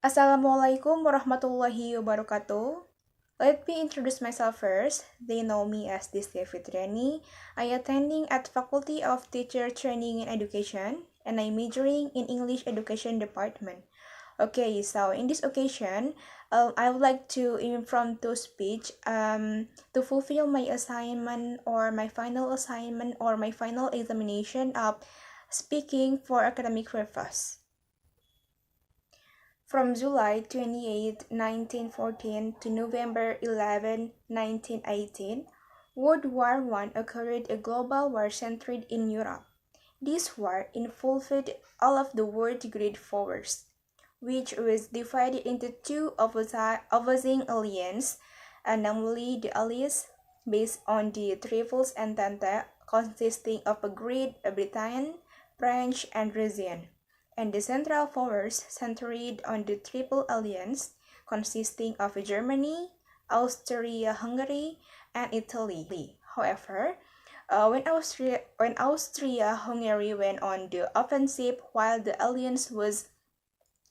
Assalamualaikum warahmatullahi wabarakatuh. Let me introduce myself first. They know me as Distia Fitriani. I attending at Faculty of Teacher Training and Education, and I'm majoring in English Education Department. Okay, so in this occasion, I would like to impromptu speech to fulfill my assignment or my final assignment or my final examination of speaking for academic purpose. From July 28, 1914 to November 11, 1918, World War I occurred, a global war centered in Europe. This war involved all of the world's great powers, which was divided into two opposing alliances, namely the Allies, based on the Triple Entente, consisting of Great Britain, French, and Russian, and the Central Powers centered on the Triple Alliance, consisting of Germany, Austria-Hungary, and Italy. However, when Austria-Hungary went on the offensive while the alliance was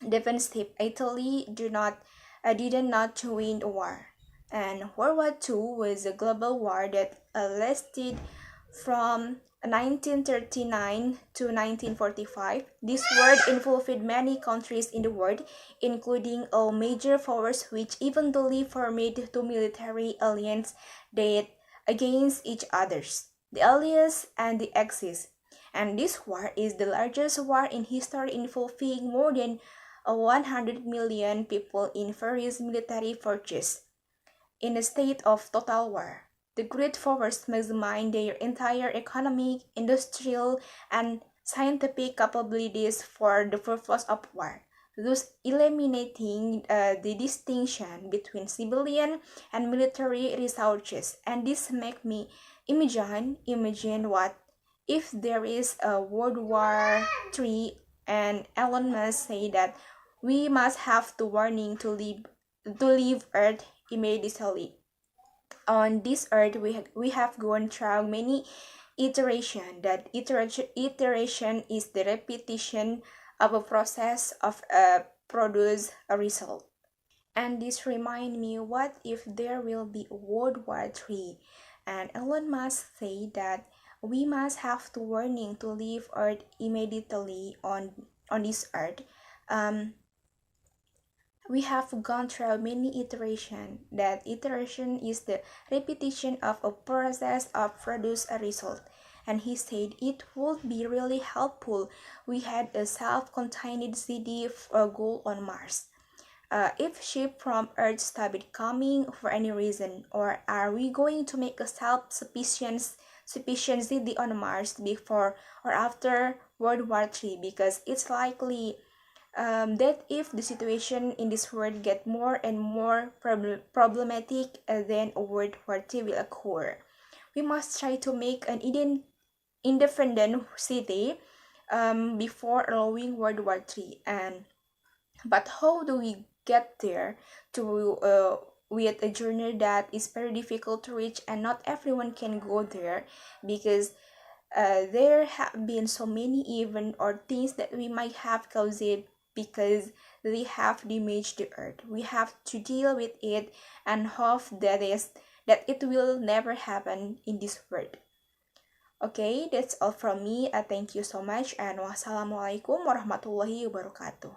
defensive, Italy did not win the war. And World War II was a global war that lasted from 1939 to 1945. This war involved many countries in the world, including all major powers, which eventually formed two military alliances that against each others, the Allies and the Axis. And this war is the largest war in history, involving more than 100 million people in various military forces. In a state of total war, the great powers maximize their entire economic, industrial, and scientific capabilities for the purpose of war, thus eliminating the distinction between civilian and military resources. And this makes me imagine what if there is a World War III and Elon Musk say that we must have the warning to leave Earth immediately. On this earth, we have gone through many iterations. That iteration is the repetition of a process of produce a result. And this remind me, what if there will be a World War III? And Elon Musk say that we must have the warning to leave Earth immediately on this earth. We have gone through many iterations. That iteration is the repetition of a process of produce a result. And he said it would be really helpful we had a self-contained city goal on Mars. If ship from Earth stopped coming for any reason, or are we going to make a self-sufficient city on Mars before or after World War III? Because it's likely that if the situation in this world get more and more problematic, then a World War II will occur. We must try to make an independent city before allowing World War III. But how do we get there to with a journey that is very difficult to reach, and not everyone can go there, because there have been so many events or things that we might have caused because they have damaged the earth. We have to deal with it and hope that it will never happen in this world. Okay, that's all from me. Thank you so much, and wassalamualaikum warahmatullahi wabarakatuh.